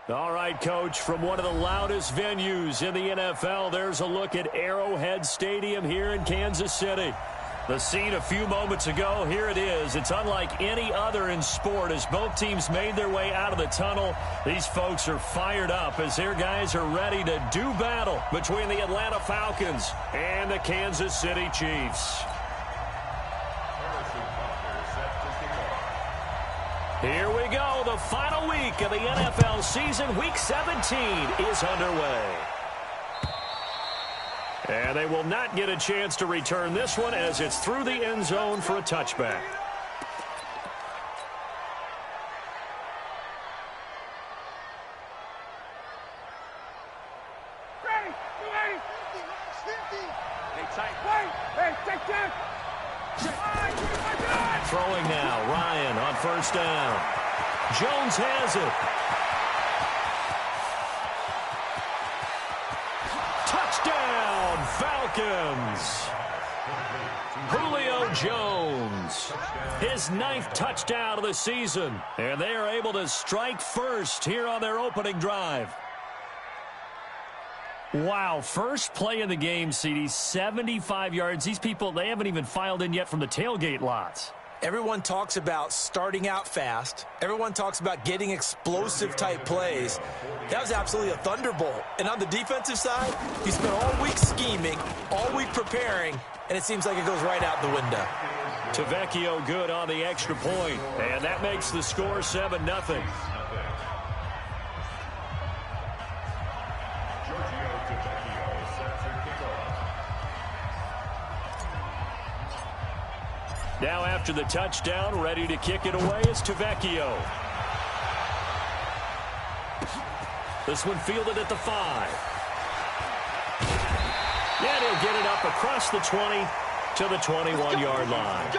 All right, Coach, from one of the loudest venues in the NFL, there's a look at Arrowhead Stadium here in Kansas City. The scene a few moments ago, here it is. It's unlike any other in sport as both teams made their way out of the tunnel. These folks are fired up as their guys are ready to do battle between the Atlanta Falcons and the Kansas City Chiefs. Here we go. The final week of the NFL season. Week 17 is underway. And they will not get a chance to return this one as it's through the end zone for a touchback. Throwing now, Ryan on first down. Jones has it. Touchdown, Falcons. Julio Jones, his 9th touchdown of the season. And they are able to strike first here on their opening drive. Wow, first play of the game, CD, 75 yards. These people, they haven't even filed in yet from the tailgate lots. Everyone talks about starting out fast. Everyone talks about getting explosive-type plays. That was absolutely a thunderbolt. And on the defensive side, you spent all week scheming, all week preparing, and it seems like it goes right out the window. Tavecchio good on the extra point, and that makes the score 7-0. Now after the touchdown, ready to kick it away is Tavecchio. This one fielded at the 5. And he'll get it up across the 20 to the 21-yard line.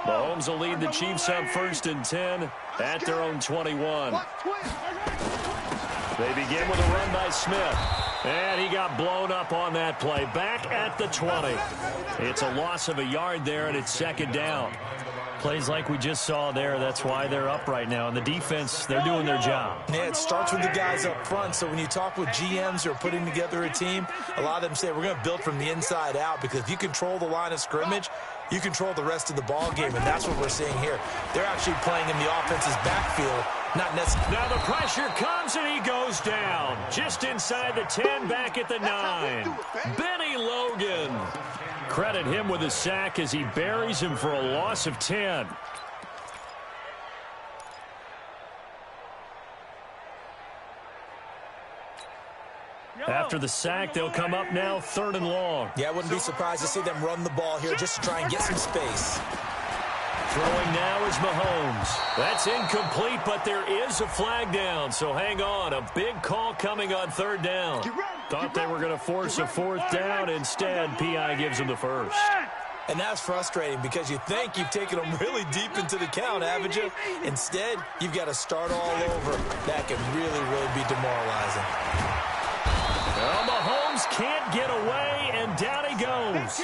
Mahomes will lead the Chiefs up 1st and 10 at their own 21. They begin with a run by Smith. And he got blown up on that play. Back at the 20. It's a loss of a yard there, and it's 2nd down. Plays like we just saw there. That's why they're up right now. And the defense, they're doing their job. Yeah, it starts with the guys up front. So when you talk with GMs who are putting together a team, a lot of them say we're going to build from the inside out, because if you control the line of scrimmage, you control the rest of the ball game, and that's what we're seeing here. They're actually playing in the offense's backfield, not necessarily. Now the pressure comes, and he goes down. Just inside the 10, back at the 9. Benny Logan. Credit him with a sack as he buries him for a loss of 10. After the sack, they'll come up now 3rd and long. Yeah, I wouldn't be surprised to see them run the ball here just to try and get some space. Throwing now is Mahomes. That's incomplete, but there is a flag down, so hang on. A big call coming on 3rd down. Thought they were going to force a 4th down. Instead, P.I. gives them the 1st. And that's frustrating because you think you've taken them really deep into the count, haven't you? Instead, you've got to start all over. That can really, really be demoralizing. Well, Mahomes can't get away, and down he goes.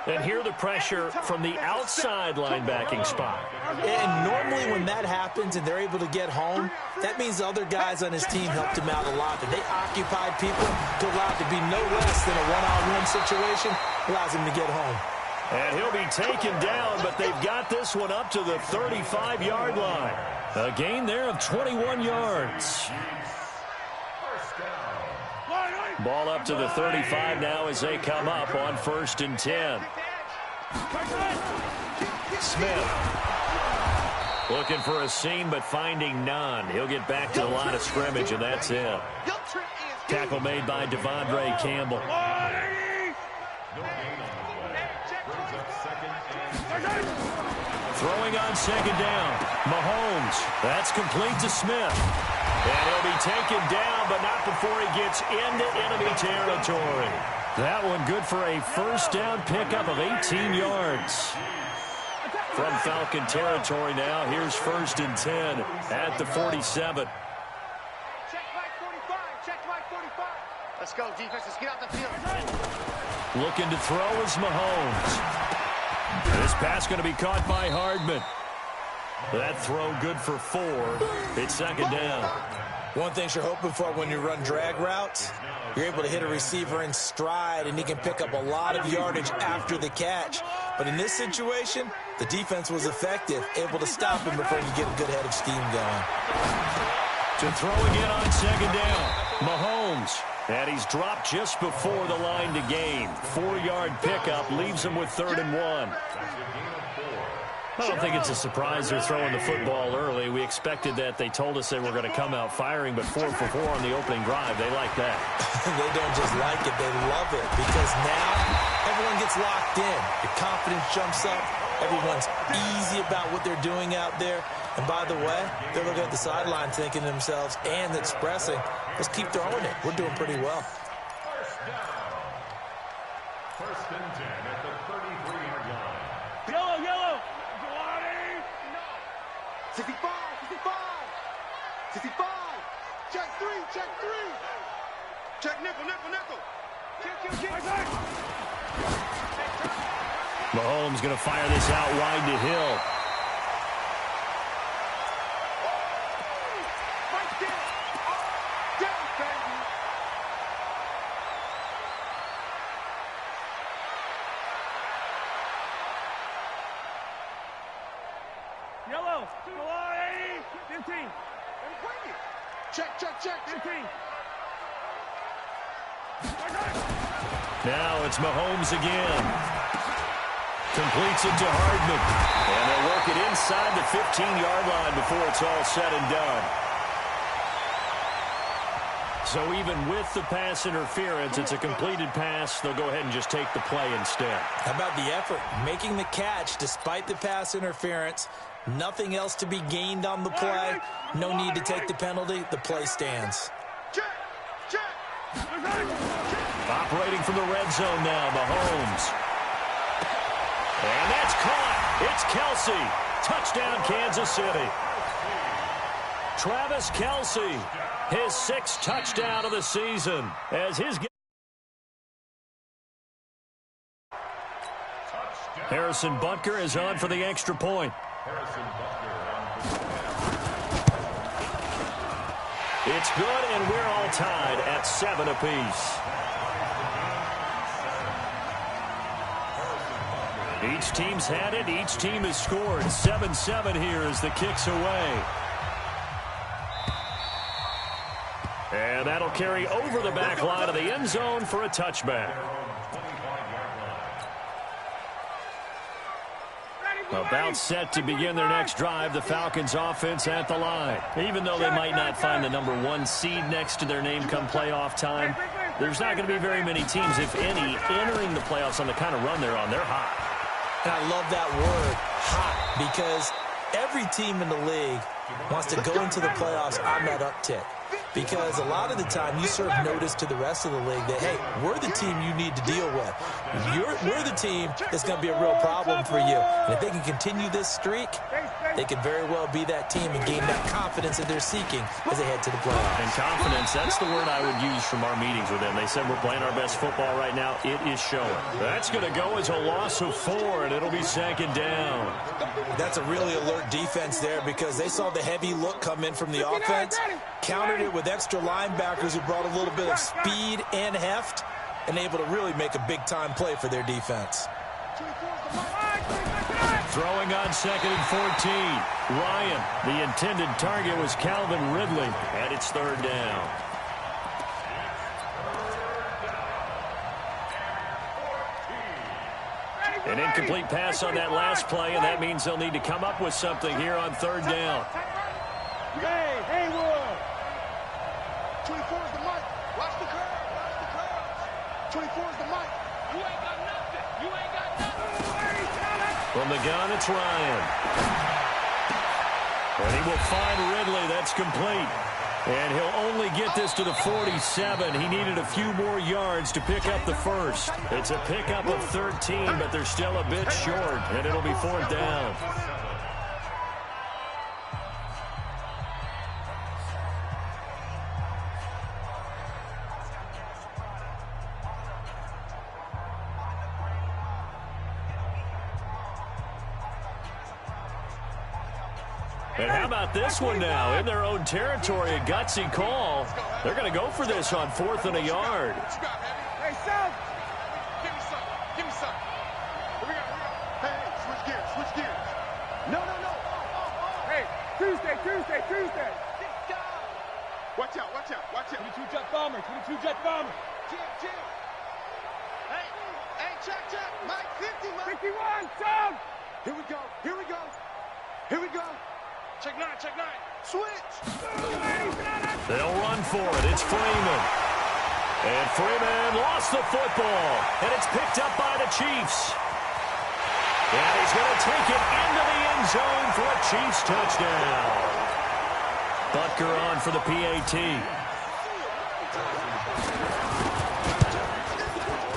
And here the pressure from the outside linebacking spot. And normally when that happens and they're able to get home, that means the other guys on his team helped him out a lot. That they occupied people to allow it to be no less than a one-on-one situation, allows him to get home. And he'll be taken down, but they've got this one up to the 35-yard line. A gain there of 21 yards. Ball up to the 35 now as they come up on 1st and 10. Smith looking for a seam but finding none. He'll get back to the line of scrimmage, and that's it. Tackle made by Devondre Campbell. Throwing on 2nd down. Mahomes. That's complete to Smith. And he'll be taken down, but not before he gets into enemy territory. That one good for a 1st down pickup of 18 yards. From Falcon territory now, here's 1st and 10 at the 47. Let's go, defense. Let's get out the field. Looking to throw is Mahomes. This pass going to be caught by Hardman. That throw good for 4. It's second down. One thing you're hoping for when you run drag routes, you're able to hit a receiver in stride, and he can pick up a lot of yardage after the catch. But in this situation, the defense was effective, able to stop him before you get a good head of steam going. To throw again on second down, Mahomes. And he's dropped just before the line to gain. 4-yard pickup leaves him with 3rd and 1. I don't think it's a surprise they're throwing the football early. We expected that. They told us they were going to come out firing, but 4 for 4 on the opening drive. They like that. They don't just like it, they love it, because now everyone gets locked in. The confidence jumps up. Everyone's easy about what they're doing out there. And by the way, they're looking at the sideline thinking to themselves and expressing, let's keep throwing it. We're doing pretty well. First and 10 at the 33-yard line. Yellow. 65. 65. Check 3. Check nickel. Check. Mahomes going to fire this out wide to Hill. Yellow. 15. Check. 15. Now it's Mahomes again. Completes it to Hardman. And they'll work it inside the 15-yard line before it's all said and done. So even with the pass interference, it's a completed pass. They'll go ahead and just take the play instead. How about the effort? Making the catch despite the pass interference. Nothing else to be gained on the play. No need to take the penalty. The play stands. Check. Operating from the red zone now, Mahomes. And that's caught. It's Kelsey. Touchdown, Kansas City. Travis Kelsey, his 6th touchdown of the season. As his Harrison Butker is on for the extra point. It's good, and we're all tied at 7 apiece. Each team's had it. Each team has scored. 7-7 here as the kick's away. And that'll carry over the back line of the end zone for a touchback. About set to begin their next drive, the Falcons offense at the line. Even though they might not find the number 1 seed next to their name come playoff time, there's not going to be very many teams, if any, entering the playoffs on the kind of run they're on. They're hot. And I love that word, hot, because every team in the league wants to go into the playoffs on that uptick. Because a lot of the time you serve notice to the rest of the league that, hey, we're the team you need to deal with. We're the team that's going to be a real problem for you. And if they can continue this streak, they could very well be that team and gain that confidence that they're seeking as they head to the playoffs. And confidence, that's the word I would use from our meetings with them. They said we're playing our best football right now. It is showing. That's going to go as a loss of 4, and it'll be second down. That's a really alert defense there because they saw the heavy look come in from the offense, countered it with extra linebackers who brought a little bit of speed and heft, and able to really make a big-time play for their defense. Throwing on 2nd and 14. Ryan, the intended target was Calvin Ridley, and it's 3rd down. An incomplete pass on that last play, and that means they'll need to come up with something here on 3rd down. Hey, Haywood. 24 is the mic. Watch the curve. 24 is the mic. You ain't got nothing. From the gun, it's Ryan. And he will find Ridley. That's complete. And he'll only get this to the 47. He needed a few more yards to pick up the first. It's a pickup of 13, but they're still a bit short, and it'll be 4th down. And how about this one now? In their own territory, a gutsy call. They're going to go for this on 4th and a yard. Hey, South! Give me some. Give me some. Here we go. Hey, switch gears. Switch gears. No. Hey, Tuesday. Watch out. 22 jet bomber. Jim. Hey, check. Mike, 50, Mike. 51, Tom. Here we go. Check nine. Switch. They'll run for it. It's Freeman. And Freeman lost the football. And it's picked up by the Chiefs. And he's going to take it into the end zone for a Chiefs touchdown. Butker on for the PAT.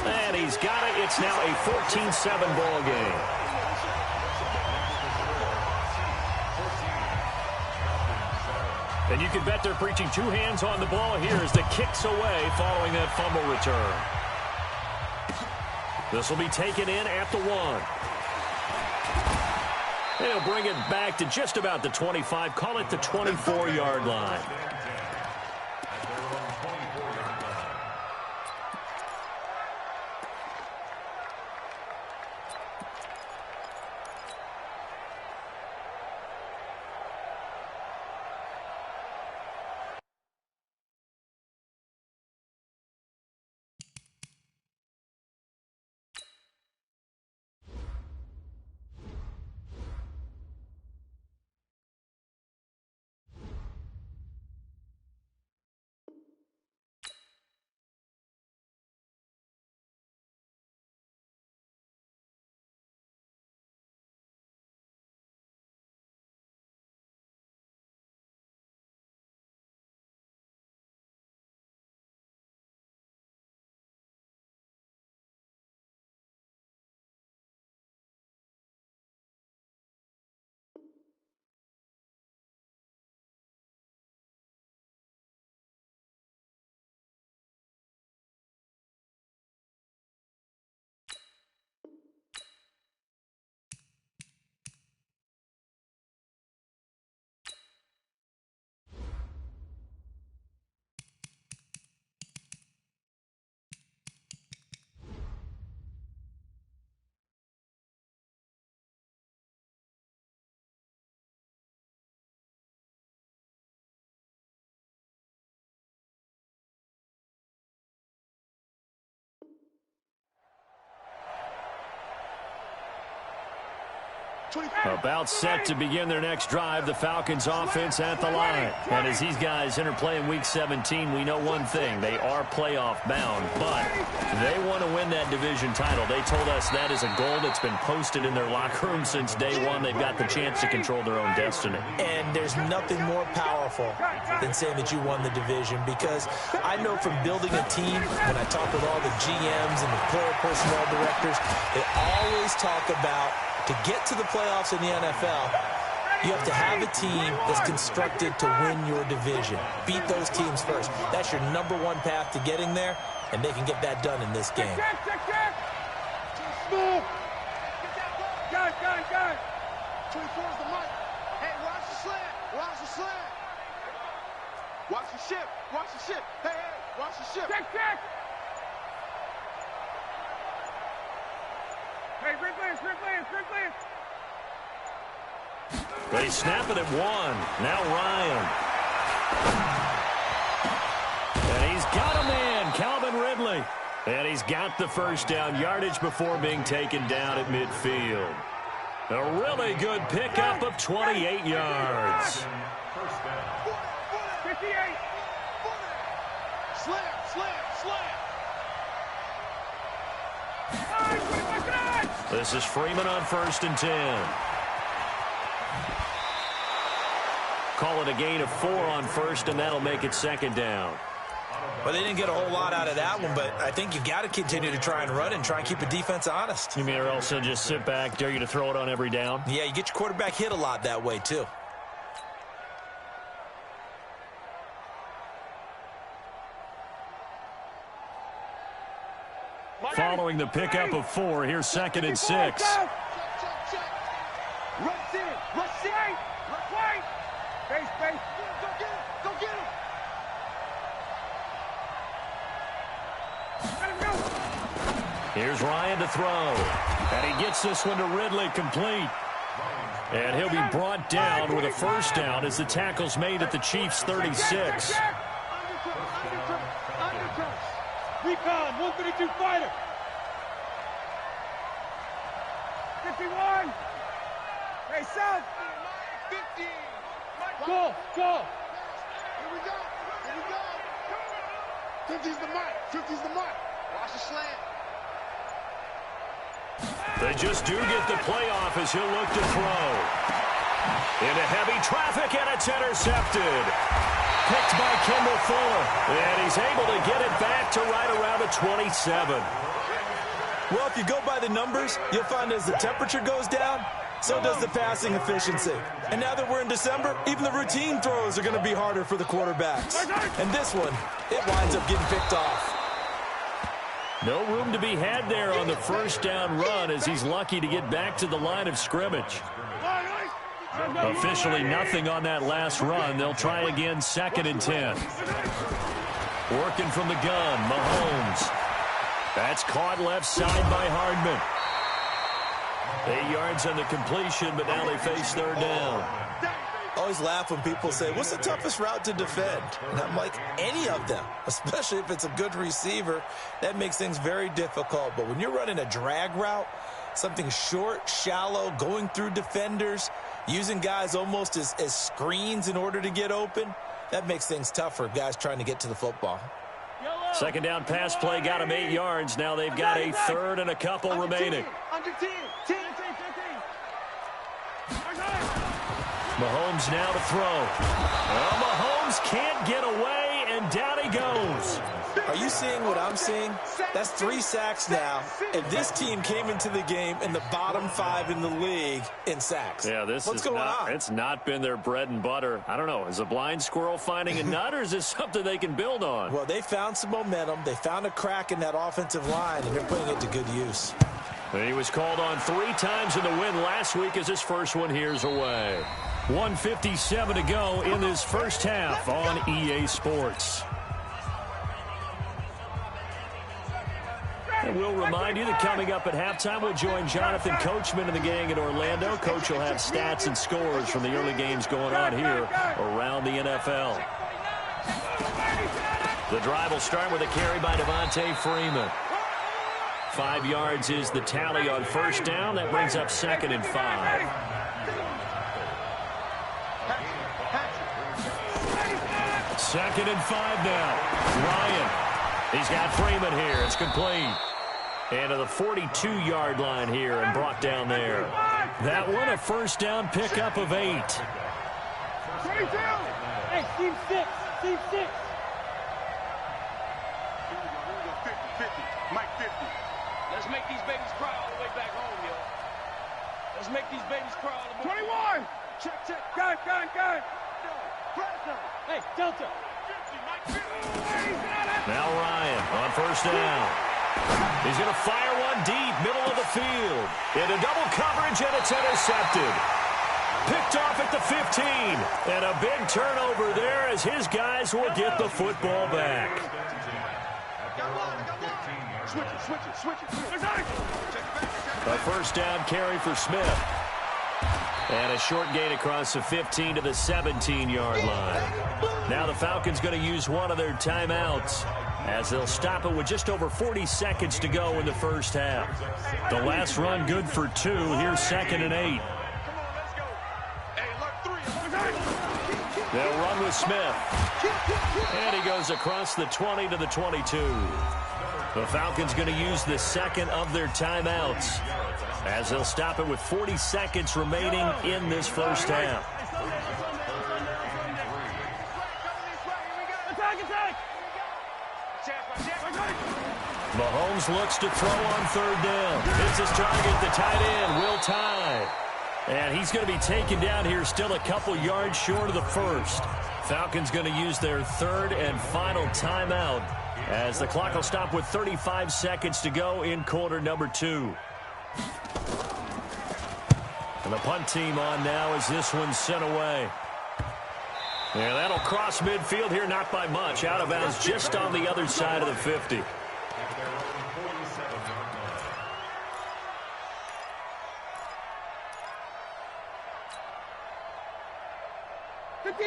And he's got it. It's now a 14-7 ball game. And you can bet they're preaching two hands on the ball here as the kick's away following that fumble return. This will be taken in at the 1. They'll bring it back to just about the 25. Call it the 24-yard line. About set to begin their next drive, the Falcons offense at the line. And as these guys interplay in Week 17, we know one thing. They are playoff bound, but they want to win that division title. They told us that is a goal that's been posted in their locker room since day one. They've got the chance to control their own destiny. And there's nothing more powerful than saying that you won the division, because I know from building a team, when I talk with all the GMs and the player personnel directors, they always talk about, to get to the playoffs in the NFL, you have to have a team that's constructed to win your division. Beat those teams first. That's your number one path to getting there, and they can get that done in this game. Gun. 24 is the mic. Hey, watch the slant. Watch the ship. Hey, watch the ship. Check. Hey, Ridley. They snap it at 1. Now Ryan. And he's got a man, Calvin Ridley. And he's got the first down yardage before being taken down at midfield. A really good pickup of 28 yards. 58. Slam. This is Freeman on 1st and 10. Call it a gain of 4 on 1st, and that'll make it 2nd down. Well, they didn't get a whole lot out of that one, but I think you've got to continue to try and run and try and keep the defense honest. You mean or else they'll just sit back, dare you to throw it on every down? Yeah, you get your quarterback hit a lot that way, too. Following the pickup of 4, here's 2nd and 6. Rush in. Right. Okay, go get him. Go get him. Let him go. Here's Ryan to throw. And he gets this one to Ridley, complete. And he'll be brought down with a first down as the tackle's made at the Chiefs' 36. Recon, 132 fighter. 51. Hey, South. 50. Go. Here we go. 50's the mark. 50's the mark. Watch the slant. They just do get the playoff as he'll look to throw. Into heavy traffic, and it's intercepted. Picked by Kendall Fuller. And he's able to get it back to right around the 27. Well, if you go by the numbers, you'll find as the temperature goes down, so does the passing efficiency. And now that we're in December, even the routine throws are going to be harder for the quarterbacks. And this one, it winds up getting picked off. No room to be had there on the first down run as he's lucky to get back to the line of scrimmage. Officially nothing on that last run. They'll try again, 2nd and 10. Working from the gun, Mahomes. That's caught left side by Hardman. 8 yards on the completion, but now they face 3rd down. I always laugh when people say, what's the toughest route to defend? And I'm like, any of them, especially if it's a good receiver. That makes things very difficult. But when you're running a drag route, something short, shallow, going through defenders, using guys almost as screens in order to get open, that makes things tough for guys trying to get to the football. 2nd down pass play got him 8 yards. Now they've got a 3rd and a couple remaining. Under 10. 10. Mahomes now to throw. Well, Mahomes can't get away, and down he goes. Are you seeing what I'm seeing? That's 3 sacks now, and this team came into the game in the bottom 5 in the league in sacks. Yeah, what's going on? It's not been their bread and butter. I don't know. Is a blind squirrel finding a nut, or is this something they can build on? Well, they found some momentum. They found a crack in that offensive line, and they're putting it to good use. And he was called on 3 times in the win last week as his first one here's away. 1:57 to go in this first half on EA Sports. And we'll remind you that coming up at halftime, we'll join Jonathan Coachman and the gang in Orlando. Coach will have stats and scores from the early games going on here around the NFL. The drive will start with a carry by Devontae Freeman. 5 yards is the tally on first down. That brings up 2nd and 5. Second and 5 now. Ryan. He's got Freeman here. It's complete. And to the 42-yard line here and brought down there. That one a first down pickup of 8. 22. Hey, team 6. Team 6. 50. Mike 50. Let's make these babies cry all the way back home, yo. Let's make these babies cry all the way. 21. Check. Gun. Hey, Delta. 50, Mike 50. Now Ryan on first down. He's going to fire one deep, middle of the field. Into double coverage, and it's intercepted. Picked off at the 15. And a big turnover there as his guys will get the football back. Switch it. A first down carry for Smith. And a short gain across the 15 to the 17-yard line. Now the Falcons going to use one of their timeouts as they'll stop it with just over 40 seconds to go in the first half. The last run good for 2. Here's 2nd and 8. They'll run with Smith. And he goes across the 20 to the 22. The Falcons going to use the second of their timeouts as they'll stop it with 40 seconds remaining in this first half. Mahomes looks to throw on 3rd down. It's his target, the tight end, Will Tye. And he's going to be taken down here still a couple yards short of the first. Falcons going to use their 3rd and final timeout as the clock will stop with 35 seconds to go in quarter number 2. And the punt team on now as this one's sent away. Yeah, that'll cross midfield here, not by much. Out of bounds just on the other side of the 50.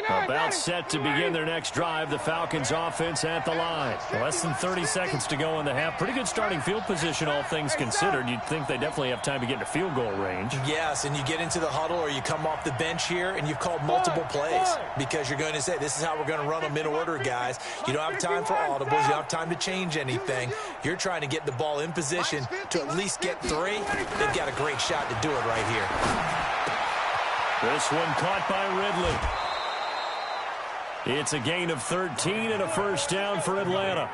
About set to begin their next drive. The Falcons offense at the line. Less than 30 seconds to go in the half. Pretty good starting field position, all things considered. You'd think they definitely have time to get into field goal range. Yes, and you get into the huddle or you come off the bench here and you've called multiple plays because you're going to say, this is how we're going to run them in order, guys. You don't have time for audibles. You don't have time to change anything. You're trying to get the ball in position to at least get 3. They've got a great shot to do it right here. This one caught by Ridley. It's a gain of 13 and a first down for Atlanta.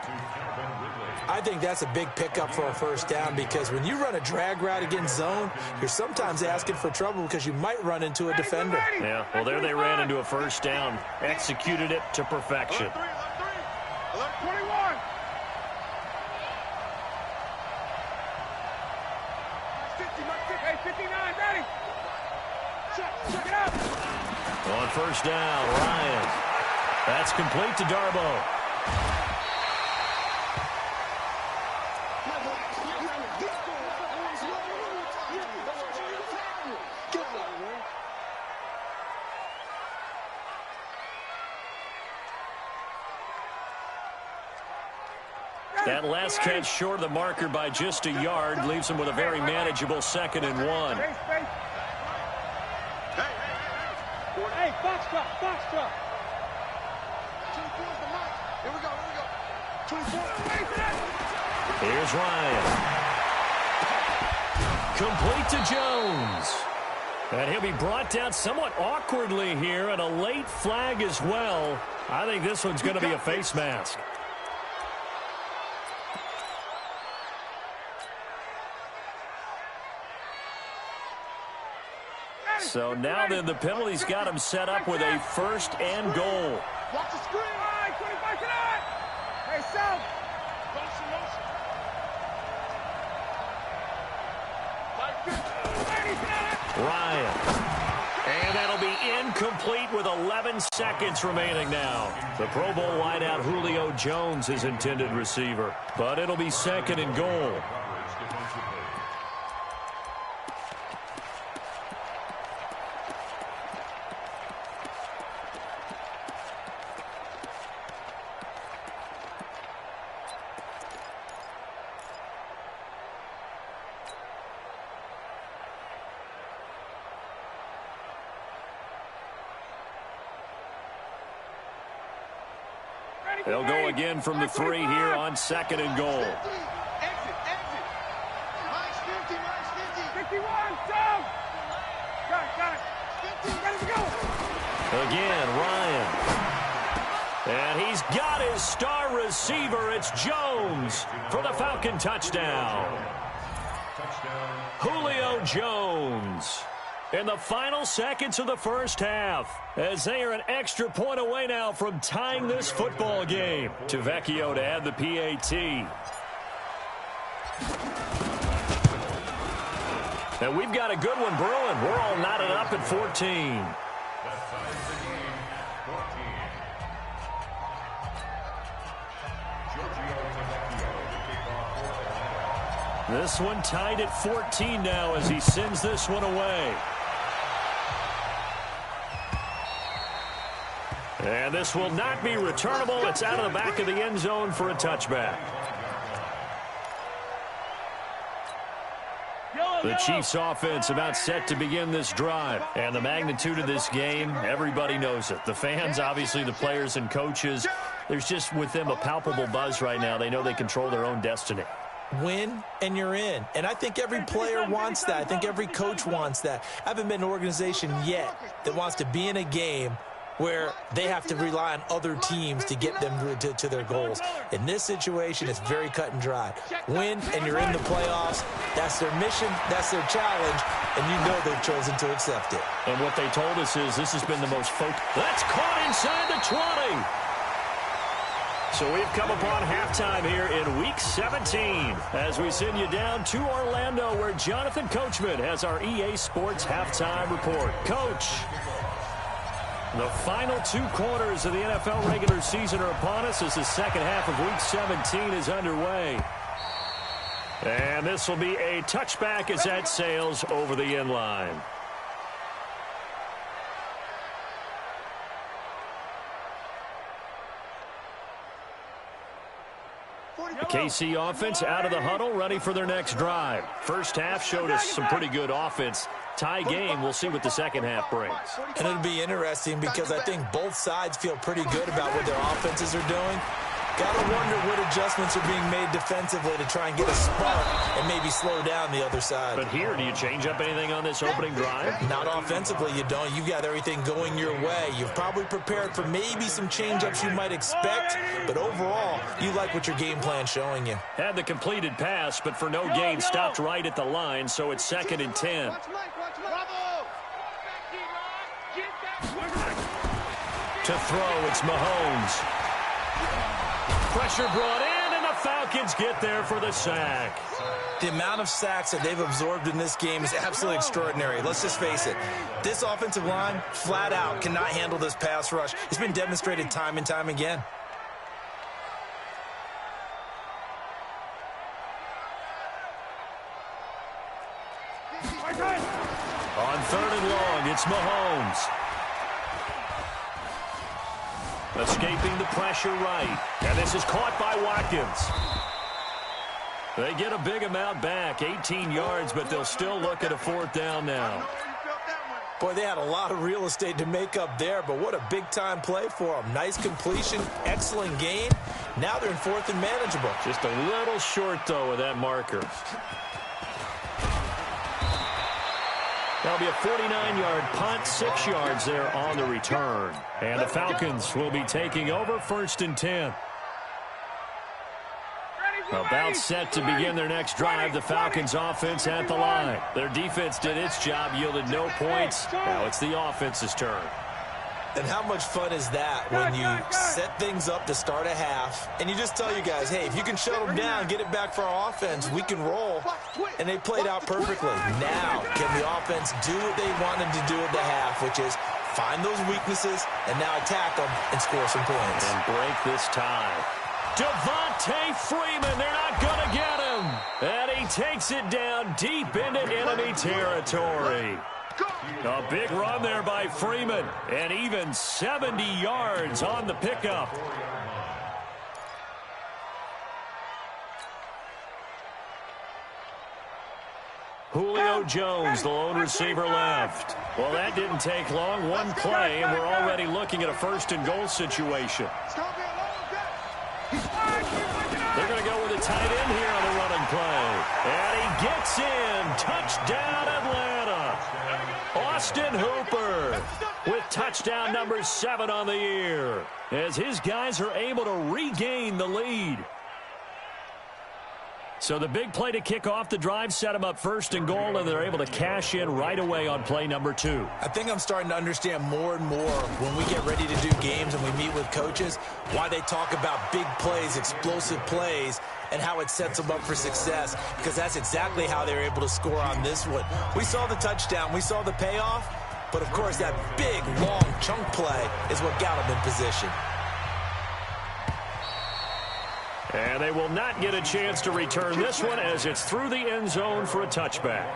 I think that's a big pickup for a first down because when you run a drag route against zone, you're sometimes asking for trouble because you might run into a defender. Yeah, well, there they ran into a first down. Executed it to perfection. 21. Hey, 59, ready. Check it out. On first down, Ryan. That's complete to Darbo. That last catch short of the marker by just a yard leaves him with a very manageable 2nd and 1. Hey, box truck. Here we go. 24. Here's Ryan. Complete to Jones. And he'll be brought down somewhat awkwardly here, and a late flag as well. I think this one's going to be a face mask. So now then the penalty's got him set up with a 1st and goal. Watch the screen. 25 tonight. Hey, South. Ryan. And that'll be incomplete with 11 seconds remaining now. The Pro Bowl wideout Julio Jones is intended receiver, but it'll be 2nd and goal. They'll go again from the 3 here on 2nd and goal. Exit. -50. 51, down. Got it. Ready to go. Again, Ryan. And he's got his star receiver. It's Jones for the Falcon touchdown. Julio Jones. In the final seconds of the first half, as they are an extra point away now from tying this football game. To Vecchio to add the PAT. And we've got a good one brewing. We're all knotted up at 14. This one tied at 14 now as he sends this one away. And this will not be returnable. It's out of the back of the end zone for a touchback. The Chiefs offense about set to begin this drive. And the magnitude of this game, everybody knows it. The fans, obviously the players and coaches, there's just with them a palpable buzz right now. They know they control their own destiny. Win and you're in. And I think every player wants that. I think every coach wants that. I haven't been in an organization yet that wants to be in a game where they have to rely on other teams to get them to their goals. In this situation, it's very cut and dry. Win, and you're in the playoffs. That's their mission. That's their challenge. And you know they've chosen to accept it. And what they told us is this has been the most focused. That's caught inside the 20. So we've come upon halftime here in Week 17 as we send you down to Orlando where Jonathan Coachman has our EA Sports Halftime Report. Coach. The final 2 quarters of the NFL regular season are upon us as the second half of Week 17 is underway. And this will be a touchback as that sails over the end line. The KC offense out of the huddle, ready for their next drive. First half showed us some pretty good offense. Tie game, we'll see what the second half brings. And it'll be interesting because I think both sides feel pretty good about what their offenses are doing. Got to wonder what adjustments are being made defensively to try and get a spark and maybe slow down the other side. But here, do you change up anything on this opening drive? Not offensively, you don't. You've got everything going your way. You've probably prepared for maybe some change-ups you might expect, but overall, you like what your game plan's showing you. Had the completed pass, but for no gain, stopped right at the line, so it's 2nd and 10. To throw, it's Mahomes. Pressure brought in, and the Falcons get there for the sack. The amount of sacks that they've absorbed in this game is absolutely extraordinary. Let's just face it. This offensive line, flat out, cannot handle this pass rush. It's been demonstrated time and time again. On 3rd and long, it's Mahomes. Escaping the pressure right. And this is caught by Watkins. They get a big amount back, 18 yards, but they'll still look at a 4th down now. Boy, they had a lot of real estate to make up there, but what a big-time play for them. Nice completion, excellent gain. Now they're in 4th and manageable. Just a little short, though, of that marker. That'll be a 49-yard punt, 6 yards there on the return. And the Falcons will be taking over 1st and 10. About set to begin their next drive, the Falcons offense at the line. Their defense did its job, yielded no points. Now it's the offense's turn. And how much fun is that when you set things up to start a half and you just tell you guys, hey, if you can shut them down, get it back for our offense, we can roll. And they played out perfectly. Now, can the offense do what they wanted to do at the half, which is find those weaknesses and now attack them and score some points. And break this tie. Devontae Freeman, they're not going to get him. And he takes it down deep into enemy territory. A big run there by Freeman, and even 70 yards on the pickup. Julio Jones, the lone receiver left. Well, that didn't take long. One play, and we're already looking at a 1st and goal situation. They're going to go with a tight end here on the running play. And he gets in. Touchdown, Atlanta. Austin Hooper with touchdown number 7 on the year as his guys are able to regain the lead. So the big play to kick off the drive set them up 1st and goal, and they're able to cash in right away on play number 2. I think I'm starting to understand more and more when we get ready to do games and we meet with coaches why they talk about big plays, explosive plays, and how it sets them up for success, because that's exactly how they were able to score on this one. We saw the touchdown. We saw the payoff, but, of course, that big, long chunk play is what got them in position. And they will not get a chance to return this one as it's through the end zone for a touchback.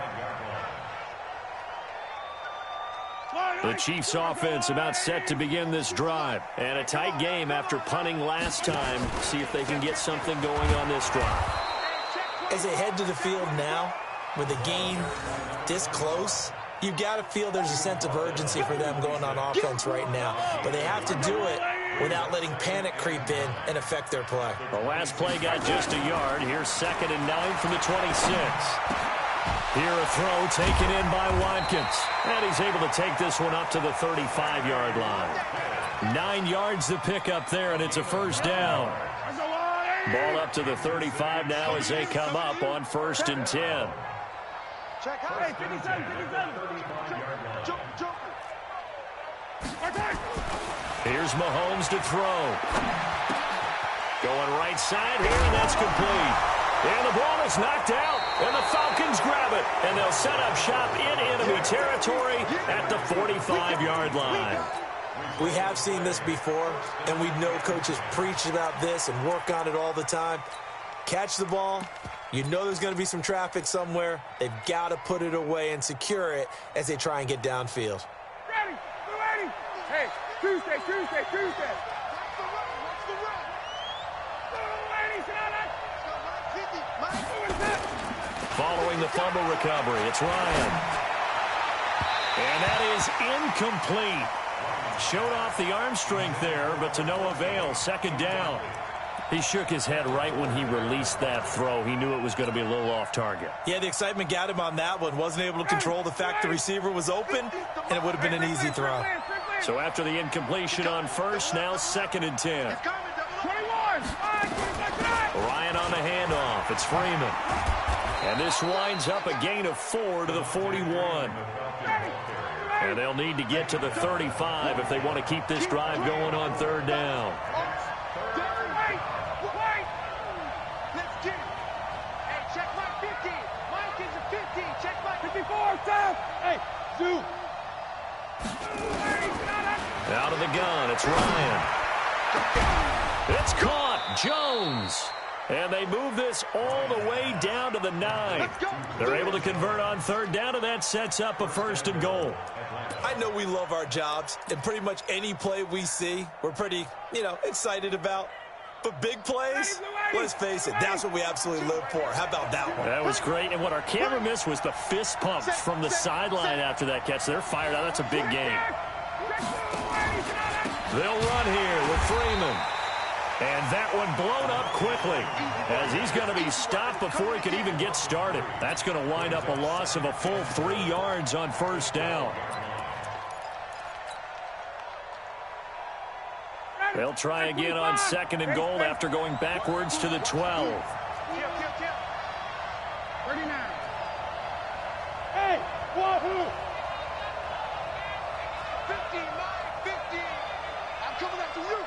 The Chiefs offense about set to begin this drive. And a tight game after punting last time. See if they can get something going on this drive. As they head to the field now, with the game this close, you've got to feel there's a sense of urgency for them going on offense right now. But they have to do it without letting panic creep in and affect their play. The last play got just a yard. Here's 2nd and 9 from the 26. Here a throw taken in by Watkins. And he's able to take this one up to the 35-yard line. 9 yards to pick up there, and it's a 1st down. Ball up to the 35 now as they come up on 1st and 10. Check out. Hey, 57. Jump. Here's Mahomes to throw. Going right side here, and that's complete. And the ball is knocked out, and the Falcons grab it. And they'll set up shop in enemy territory at the 45-yard line. We have seen this before, and we know coaches preach about this and work on it all the time. Catch the ball. You know there's going to be some traffic somewhere. They've got to put it away and secure it as they try and get downfield. Ready, ready. Hey, Tuesday. Watch the run. Following the fumble recovery, it's Ryan. And that is incomplete. Showed off the arm strength there, but to no avail. Second down. He shook his head right when he released that throw. He knew it was going to be a little off target. Yeah, the excitement got him on that one. Wasn't able to control the fact the receiver was open, and it would have been an easy throw. So after the incompletion on first, now 2nd and 10. 21. Ryan on the handoff. It's Freeman. And this winds up a gain of 4 to the 41. And they'll need to get to the 35 if they want to keep this drive going on 3rd down. Let's get it. Hey, check my 50. Mike is a 50. Check my 54. Stop. Hey, Zoo. Out of the gun, it's Ryan. It's caught. Jones. And they move this all the way down to the 9. They're able to convert on 3rd down, and that sets up a 1st and goal. I know we love our jobs, and pretty much any play we see, we're pretty, excited about. But big plays, let's face it, that's what we absolutely live for. How about that one? That was great, and what our camera missed was the fist pumps from the sideline after that catch. They're fired out. That's a big game. They'll run here with Freeman. And that one blown up quickly as he's going to be stopped before he could even get started. That's going to wind up a loss of a full 3 yards on 1st down. They'll try again on 2nd and goal after going backwards to the 12. 39. Hey, wahoo! 50, Mike, 50. I'm coming after you.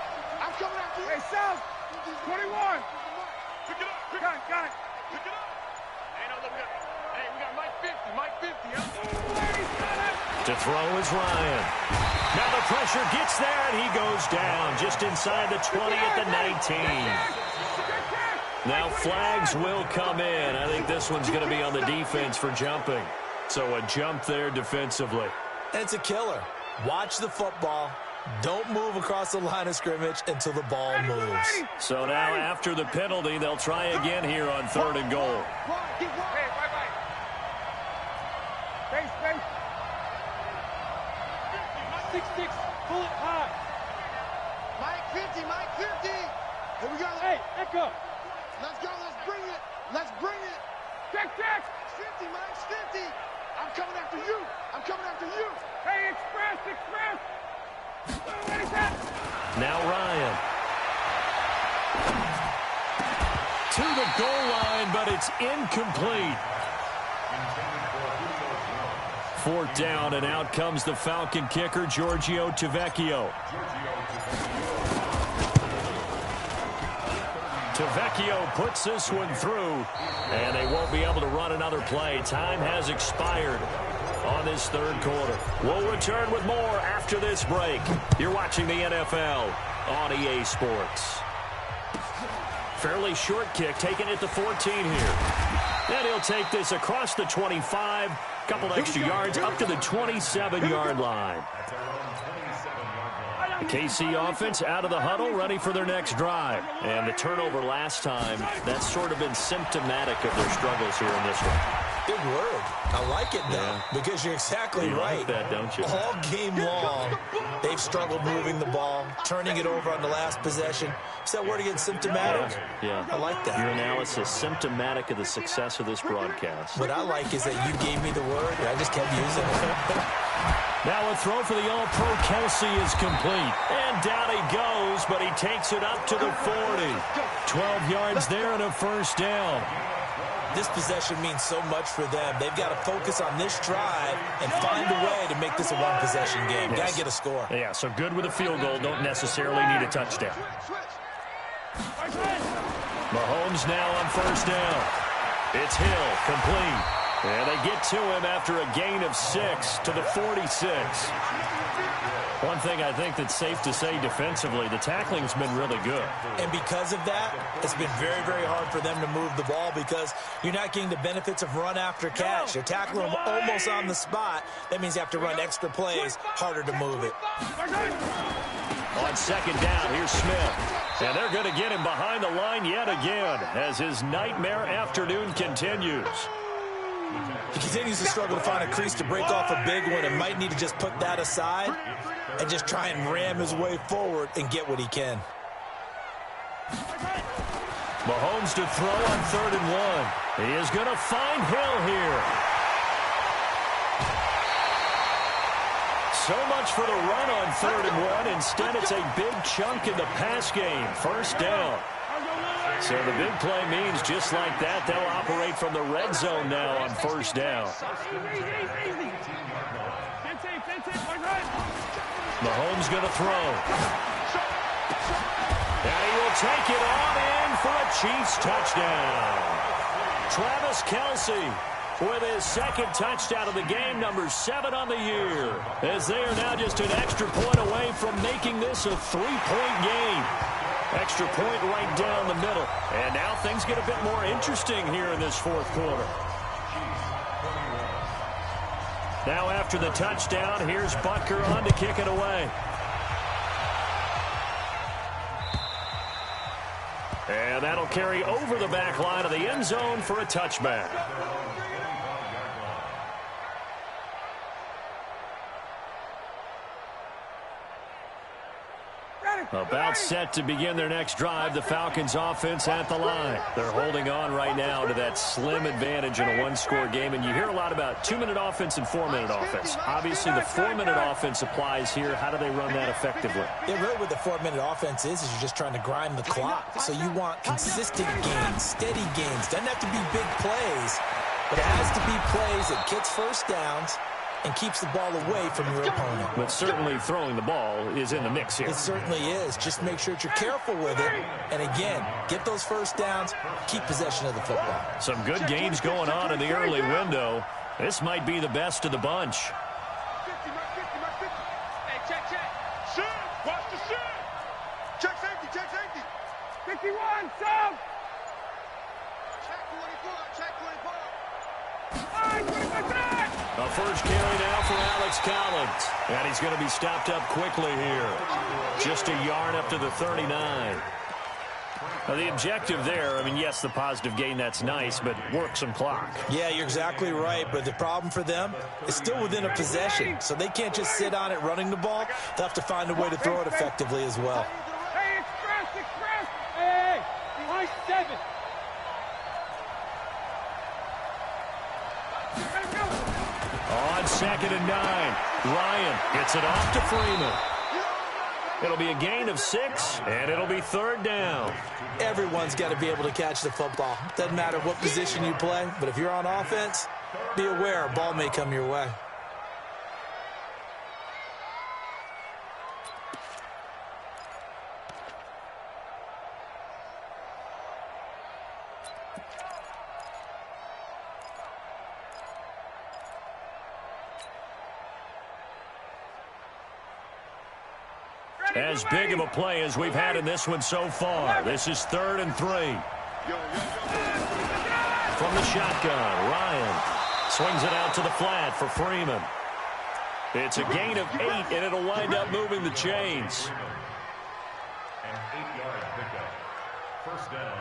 Hey, South, 21. Pick it up. Got it. Pick it up. Hey, no, look up. Hey, we got Mike 50. To throw is Ryan. Now the pressure gets there, and he goes down just inside the 20 at the 19. Now flags will come in. I think this one's going to be on the defense for jumping. So a jump there defensively. And it's a killer. Watch the football. Don't move across the line of scrimmage until the ball moves. So now after the penalty, they'll try again here on 3rd and goal. Hey, bye-bye. Space. 6-6, pull it high. Mike 50. Here we go. Hey, echo. Let's go, let's bring it. Check. 50, Mike, 50. I'm coming after you. Hey, express. Now Ryan. To the goal line, but it's incomplete. 4th down, and out comes the Falcon kicker, Giorgio Tavecchio. Tavecchio puts this one through, and they won't be able to run another play. Time has expired on this 3rd quarter. We'll return with more after this break. You're watching the NFL on EA Sports. Fairly short kick, taking it to 14 here. And he'll take this across the 25, couple extra yards up to the 27-yard line. The KC offense out of the huddle, ready for their next drive. And the turnover last time, that's sort of been symptomatic of their struggles here in this one. Big word. I like it, though, because you're exactly right. Like that, don't you? All game long, they've struggled moving the ball, turning it over on the last possession. Is that word again, symptomatic? Yeah. I like that. Your analysis, symptomatic of the success of this broadcast. What I like is that you gave me the word, and I just kept using it. Now a throw for the All-Pro Kelsey is complete. And down he goes, but he takes it up to the 40. 12 yards there and a 1st down. This possession means so much for them. They've got to focus on this drive and find a way to make this a one-possession game. Got to get a score. Yeah, so good with a field goal. Don't necessarily need a touchdown. Mahomes now on 1st down. It's Hill, complete. And they get to him after a gain of 6 to the 46. One thing I think that's safe to say defensively, the tackling's been really good. And because of that, it's been very, very hard for them to move the ball because you're not getting the benefits of run after catch. You're tackling them almost on the spot. That means you have to run extra plays, harder to move it. On second down, here's Smith. And they're going to get him behind the line yet again as his nightmare afternoon continues. He continues to struggle to find a crease to break off a big one and might need to just put that aside and just try and ram his way forward and get what he can. Mahomes to throw on 3rd and 1. He is going to find Hill here. So much for the run on 3rd and 1. Instead, it's a big chunk in the pass game. First down. So the big play means just like that, they'll operate from the red zone now on first down. Mahomes going to throw. And he will take it on in for a Chiefs touchdown. Travis Kelce with his second touchdown of the game, number 7 on the year, as they are now just an extra point away from making this a 3-point game. Extra point right down the middle. And now things get a bit more interesting here in this fourth quarter. Now after the touchdown, here's Butker on to kick it away. And that'll carry over the back line of the end zone for a touchback. About set to begin their next drive, the Falcons offense at the line. They're holding on right now to that slim advantage in a one-score game, and you hear a lot about 2-minute offense and 4-minute offense. Obviously, the 4-minute offense applies here. How do they run that effectively? Yeah, really what the 4-minute offense is you're just trying to grind the clock. So you want consistent gains, steady gains. Doesn't have to be big plays, but it has to be plays that gets first downs and keeps the ball away from your opponent. But certainly throwing the ball is in the mix here. It certainly is. Just make sure that you're careful with it. And again, get those first downs, keep possession of the football. Some good games going on in the early window. This might be the best of the bunch. Hey, check. Shoot. Watch the shoot. Check safety. 51, sub. Check 24. A first carry now for Alex Collins. And he's going to be stopped up quickly here. Just a yard up to the 39. Now, the objective there, I mean, yes, the positive gain, that's nice, but work some clock. Yeah, you're exactly right. But the problem for them is still within a possession. So they can't just sit on it running the ball. They'll have to find a way to throw it effectively as well. Hey, express. Hey, line 7. On 2nd and 9, Ryan gets it off to Freeman. It'll be a gain of 6, and it'll be 3rd down. Everyone's got to be able to catch the football. Doesn't matter what position you play, but if you're on offense, be aware a ball may come your way. As big of a play as we've had in this one so far. This is 3rd and 3. From the shotgun, Ryan swings it out to the flat for Freeman. It's a gain of 8, and it'll wind up moving the chains. An 8-yard pickup. First down,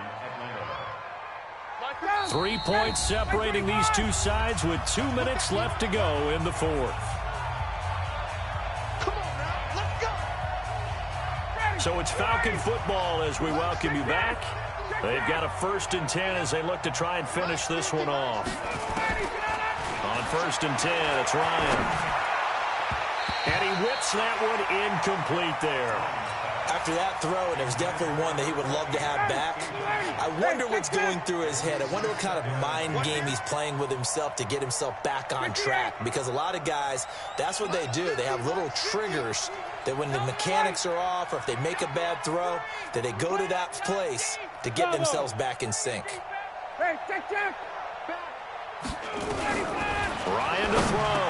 Atlanta. 3 points separating these two sides with 2 minutes left to go in the fourth. So it's Falcon football as we welcome you back. They've got a 1st and 10 as they look to try and finish this one off. On 1st and 10, it's Ryan. And he whips that one incomplete there. After that throw, and it was definitely one that he would love to have back. I wonder what's going through his head. I wonder what kind of mind game he's playing with himself to get himself back on track. Because a lot of guys, that's what they do. They have little triggers that when the mechanics are off or if they make a bad throw, that they go to that place to get themselves back in sync. Hey, check. Ryan to throw.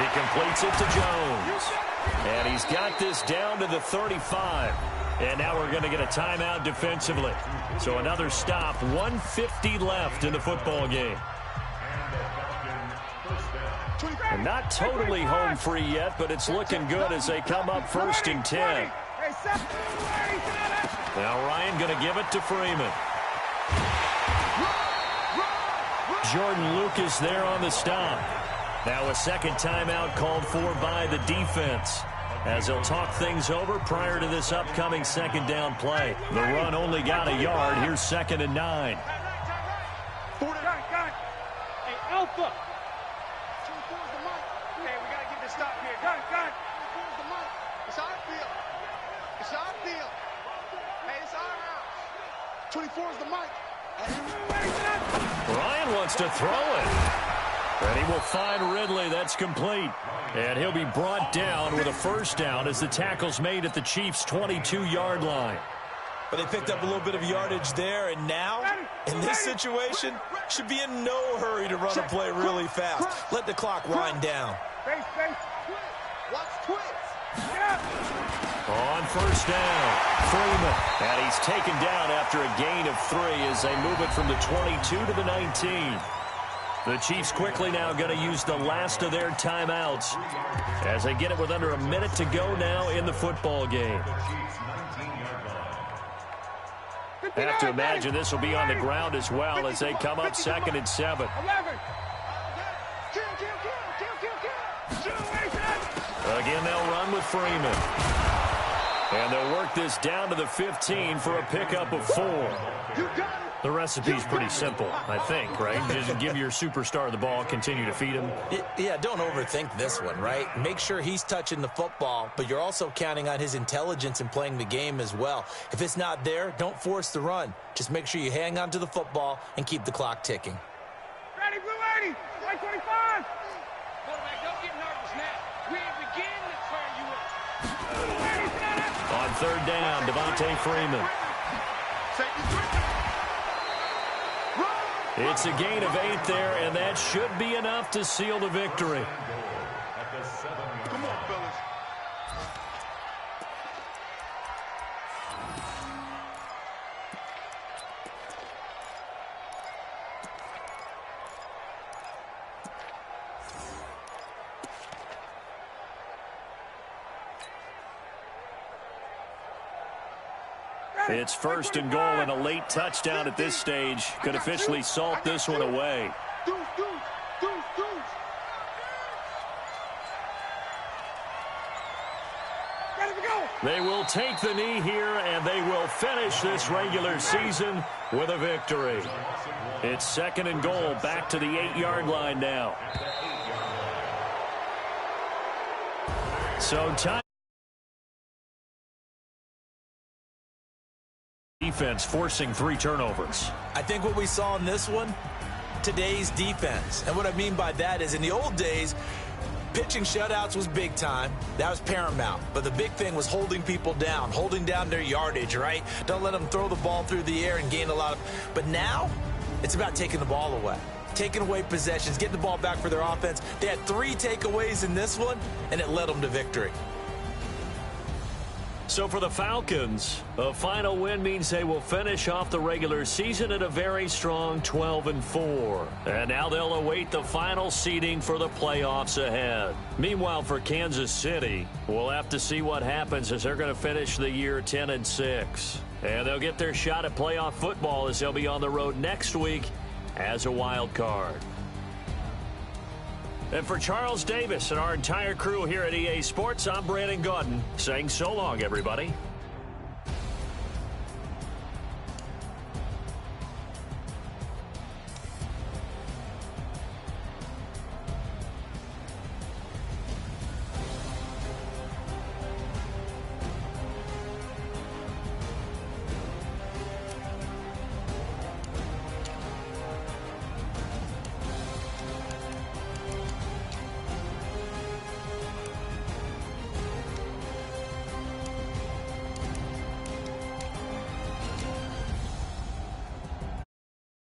He completes it to Jones. And he's got this down to the 35. And now we're going to get a timeout defensively. So another stop, 1:50 left in the football game. And not totally home free yet, but it's looking good as they come up 1st and 10. Now Ryan going to give it to Freeman. Jordan Lucas there on the stop. Now a second timeout called for by the defense, as they'll talk things over prior to this upcoming second down play. The run only got a yard. Here's 2nd and 9. Hey, Alpha. Hey, we got to get this stop here. Gun. It's our field. It's our field. Hey, it's our house. 24 is the mic. Ryan wants to throw it. And he will find Ridley. That's complete. And he'll be brought down with a first down as the tackle's made at the Chiefs' 22-yard line. But they picked up a little bit of yardage there, and now, in this situation, should be in no hurry to run a play really fast. Let the clock wind down. Watch twist. On first down, Freeman. And he's taken down after a gain of 3 as they move it from the 22 to the 19. The Chiefs quickly now going to use the last of their timeouts as they get it with under a minute to go now in the football game. Have to imagine this will be on the ground as well as they come up 2nd and 7. Again, they'll run with Freeman. And they'll work this down to the 15 for a pickup of 4. The recipe's pretty simple, I think, right? Just give your superstar the ball, continue to feed him. Yeah, don't overthink this one, right? Make sure he's touching the football, but you're also counting on his intelligence in playing the game as well. If it's not there, don't force the run. Just make sure you hang on to the football and keep the clock ticking. Ready, blue 80, 125. Quarterback, don't get nervous now. We ain't beginning to turn you up. On 3rd down, Devontae Freeman. It's a gain of 8 there, and that should be enough to seal the victory. Come on, fellas. It's 1st and goal, and a late touchdown at this stage could officially salt this one away. They will take the knee here, and they will finish this regular season with a victory. It's 2nd and goal, back to the 8-yard line now. So time. Defense forcing 3 turnovers. I think what we saw in this one, today's defense. And what I mean by that is in the old days, pitching shutouts was big time. That was paramount. But the big thing was holding people down, holding down their yardage, right? Don't let them throw the ball through the air and gain a lot of... But now, it's about taking the ball away. Taking away possessions, getting the ball back for their offense. They had 3 takeaways in this one, and it led them to victory. So for the Falcons, a final win means they will finish off the regular season at a very strong 12-4. And now they'll await the final seeding for the playoffs ahead. Meanwhile, for Kansas City, we'll have to see what happens as they're going to finish the year 10-6. And they'll get their shot at playoff football as they'll be on the road next week as a wild card. And for Charles Davis and our entire crew here at EA Sports, I'm Brandon Gaudin saying so long, everybody.